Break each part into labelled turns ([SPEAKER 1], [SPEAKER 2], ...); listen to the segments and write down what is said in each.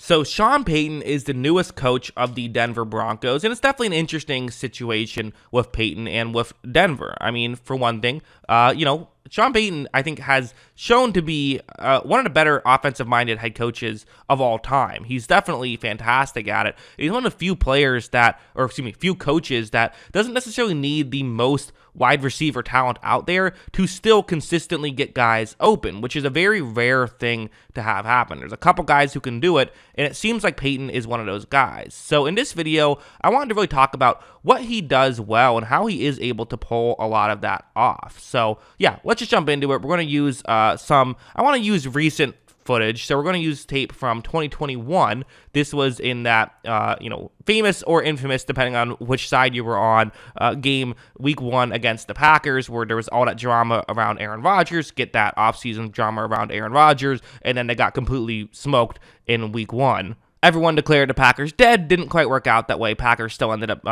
[SPEAKER 1] So Sean Payton is the newest coach of the Denver Broncos, and it's definitely an interesting situation with Payton and with Denver. I mean, for one thing, Sean Payton, I think, has shown to be one of the better offensive-minded head coaches of all time. He's definitely fantastic at it. He's one of the few few coaches that doesn't necessarily need the most wide receiver talent out there to still consistently get guys open, which is a very rare thing to have happen. There's a couple guys who can do it, and it seems like Payton is one of those guys. So in this video, I wanted to really talk about what he does well and how he is able to pull a lot of that off. So yeah, let's just jump into it. We're going to use I want to use recent footage. So we're going to use tape from 2021. This was in that, famous or infamous, depending on which side you were on, game week 1 against the Packers, where there was all that drama around Aaron Rodgers, get that offseason drama around Aaron Rodgers, and then they got completely smoked in week 1. Everyone declared the Packers dead. Didn't quite work out that way. Packers still ended up,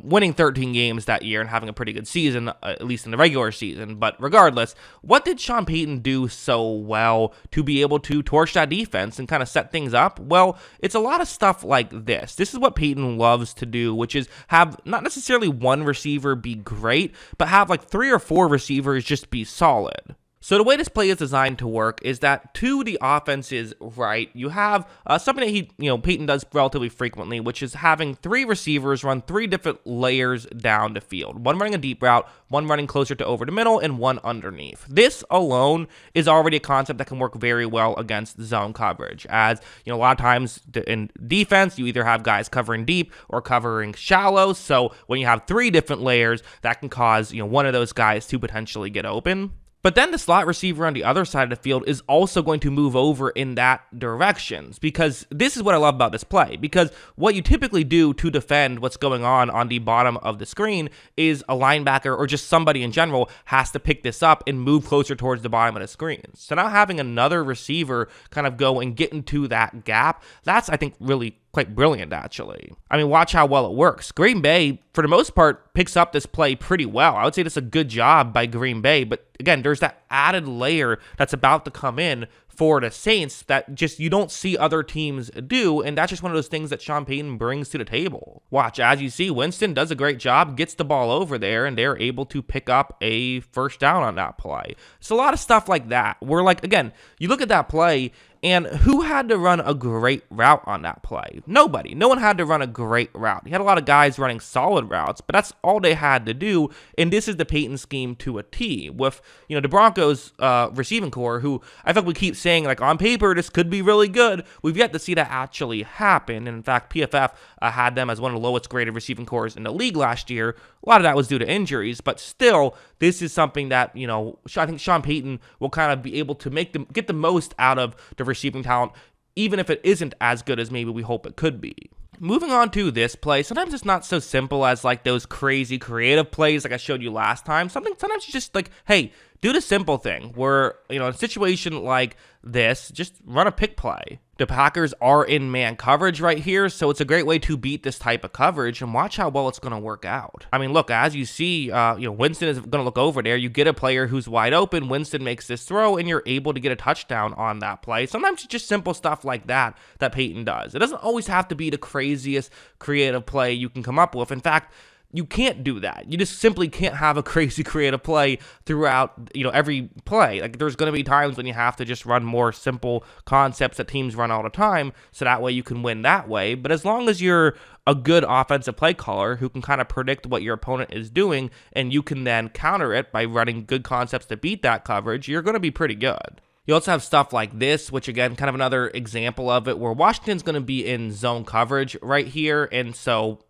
[SPEAKER 1] winning 13 games that year and having a pretty good season, at least in the regular season. But regardless, what did Sean Payton do so well to be able to torch that defense and kind of set things up? Well, it's a lot of stuff like this. This is what Payton loves to do, which is have not necessarily one receiver be great, but have like 3 or 4 receivers just be solid. So the way this play is designed to work is that to the offense's right, you have something that Payton does relatively frequently, which is having 3 receivers run 3 different layers down the field. One running a deep route, one running closer to over the middle, and one underneath. This alone is already a concept that can work very well against zone coverage, as a lot of times in defense, you either have guys covering deep or covering shallow. So when you have 3 different layers, that can cause one of those guys to potentially get open. But then the slot receiver on the other side of the field is also going to move over in that direction, because this is what I love about this play, because what you typically do to defend what's going on the bottom of the screen is a linebacker or just somebody in general has to pick this up and move closer towards the bottom of the screen. So now having another receiver kind of go and get into that gap, that's, I think, really quite brilliant, actually. I mean, watch how well it works. Green Bay, for the most part, picks up this play pretty well. I would say that's a good job by Green Bay, but again, there's that added layer that's about to come in for the Saints that just you don't see other teams do, and that's just one of those things that Sean Payton brings to the table. Watch, as you see, Winston does a great job, gets the ball over there, and they're able to pick up a first down on that play. It's a lot of stuff like that, where, like, again, you look at that play, and who had to run a great route on that play? Nobody. No one had to run a great route. You had a lot of guys running solid routes, but that's all they had to do, and this is the Payton scheme to a T, with, the Broncos receiving core, who I think we keep saying, like, on paper, this could be really good. We've yet to see that actually happen, and in fact, PFF had them as one of the lowest graded receiving cores in the league last year. A lot of that was due to injuries, but still, this is something that, I think Sean Payton will kind of be able to get the most out of the receiving talent, even if it isn't as good as maybe we hope it could be. Moving on to this play, sometimes it's not so simple as like those crazy creative plays like I showed you last time. Sometimes you just like, hey, do the simple thing where, in a situation like this, just run a pick play. The Packers are in man coverage right here, so it's a great way to beat this type of coverage, and watch how well it's going to work out. I mean, look, as you see, Winston is going to look over there. You get a player who's wide open. Winston makes this throw, and you're able to get a touchdown on that play. Sometimes it's just simple stuff like that Payton does. It doesn't always have to be the craziest creative play you can come up with. In fact, you can't do that. You just simply can't have a crazy creative play throughout, every play. Like, there's going to be times when you have to just run more simple concepts that teams run all the time, so that way you can win that way. But as long as you're a good offensive play caller who can kind of predict what your opponent is doing, and you can then counter it by running good concepts to beat that coverage, you're going to be pretty good. You also have stuff like this, which again, kind of another example of it, where Washington's going to be in zone coverage right here. And so,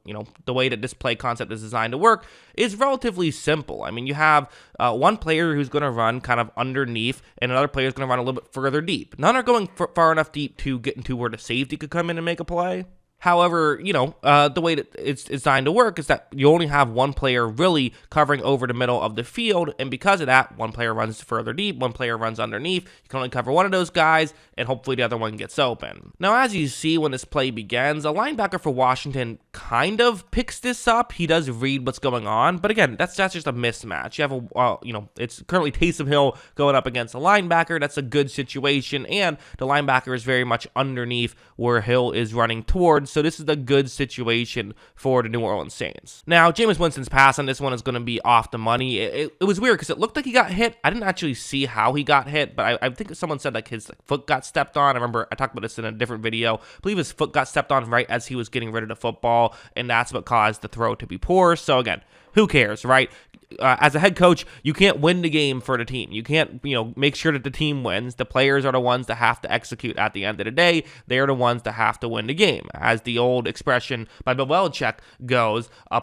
[SPEAKER 1] the way that this play concept is designed to work is relatively simple. I mean, you have one player who's going to run kind of underneath, and another player is going to run a little bit further deep. None are going far enough deep to get into where the safety could come in and make a play. However, the way that it's designed to work is that you only have one player really covering over the middle of the field, and because of that, one player runs further deep, one player runs underneath. You can only cover one of those guys, and hopefully the other one gets open. Now, as you see when this play begins, a linebacker for Washington kind of picks this up. He does read what's going on, but again, that's just a mismatch. You have it's currently Taysom Hill going up against a linebacker. That's a good situation, and the linebacker is very much underneath where Hill is running towards. So this is a good situation for the New Orleans Saints. Now, Jameis Winston's pass on this one is going to be off the money. It was weird because it looked like he got hit. I didn't actually see how he got hit, but I think someone said like his foot got stepped on. I remember I talked about this in a different video. I believe his foot got stepped on right as he was getting rid of the football, and that's what caused the throw to be poor. So again, who cares, right? As a head coach, you can't win the game for the team. You can't, make sure that the team wins. The players are the ones that have to execute at the end of the day. They're the ones that have to win the game. As the old expression by Bill Belichick goes, a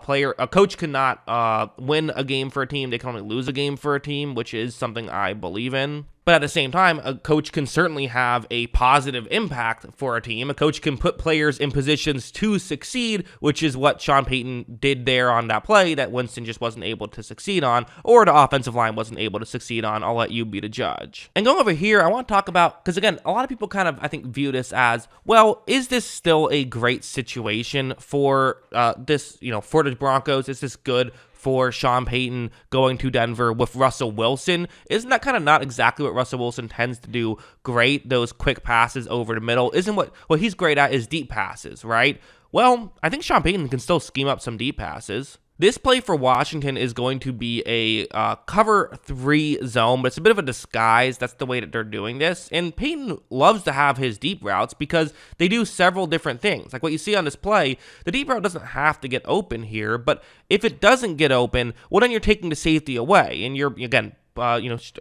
[SPEAKER 1] coach cannot win a game for a team. They can only lose a game for a team, which is something I believe in. But at the same time, a coach can certainly have a positive impact for a team. A coach can put players in positions to succeed, which is what Sean Payton did there on that play that Winston just wasn't able to succeed on, or the offensive line wasn't able to succeed on. I'll let you be the judge. And going over here, I want to talk about, because again, a lot of people kind of, I think, view this as, well, is this still a great situation for for the Broncos? Is this good for Sean Payton going to Denver with Russell Wilson? Isn't that kind of not exactly what Russell Wilson tends to do great? Those quick passes over the middle. Isn't what he's great at is deep passes, right? Well, I think Sean Payton can still scheme up some deep passes. This play for Washington is going to be a cover 3 zone, but it's a bit of a disguise. That's the way that they're doing this. And Payton loves to have his deep routes because they do several different things. Like what you see on this play, the deep route doesn't have to get open here, but if it doesn't get open, well, then you're taking the safety away, and you're, again,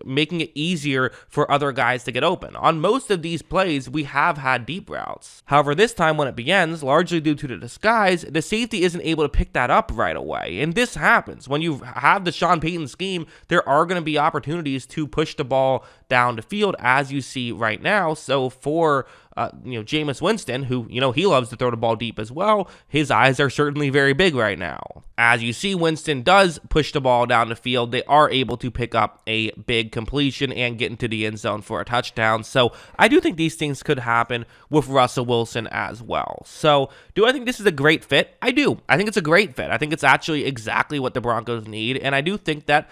[SPEAKER 1] making it easier for other guys to get open. On most of these plays, we have had deep routes. However, this time when it begins, largely due to the disguise, the safety isn't able to pick that up right away. And this happens. When you have the Sean Payton scheme, there are going to be opportunities to push the ball down the field, as you see right now. So for Jameis Winston, who, he loves to throw the ball deep as well, his eyes are certainly very big right now. As you see, Winston does push the ball down the field. They are able to pick up a big completion and get into the end zone for a touchdown. So I do think these things could happen with Russell Wilson as well. So do I think this is a great fit? I do. I think it's a great fit. I think it's actually exactly what the Broncos need, and I do think that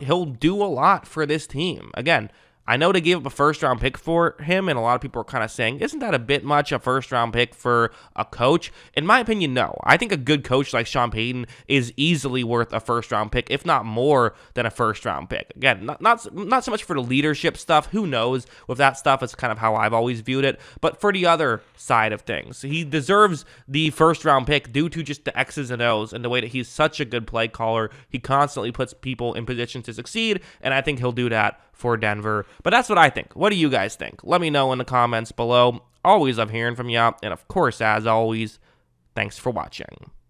[SPEAKER 1] he'll do a lot for this team. Again, I know they gave up a first-round pick for him, and a lot of people are kind of saying, isn't that a bit much, a first-round pick for a coach? In my opinion, no. I think a good coach like Sean Payton is easily worth a first-round pick, if not more than a first-round pick. Again, not so much for the leadership stuff. Who knows? With that stuff, it's kind of how I've always viewed it. But for the other side of things, he deserves the first-round pick due to just the X's and O's and the way that he's such a good play caller. He constantly puts people in position to succeed, and I think he'll do that for Denver. But that's what I think. What do you guys think? Let me know in the comments below. Always love hearing from you. And of course, as always, thanks for watching.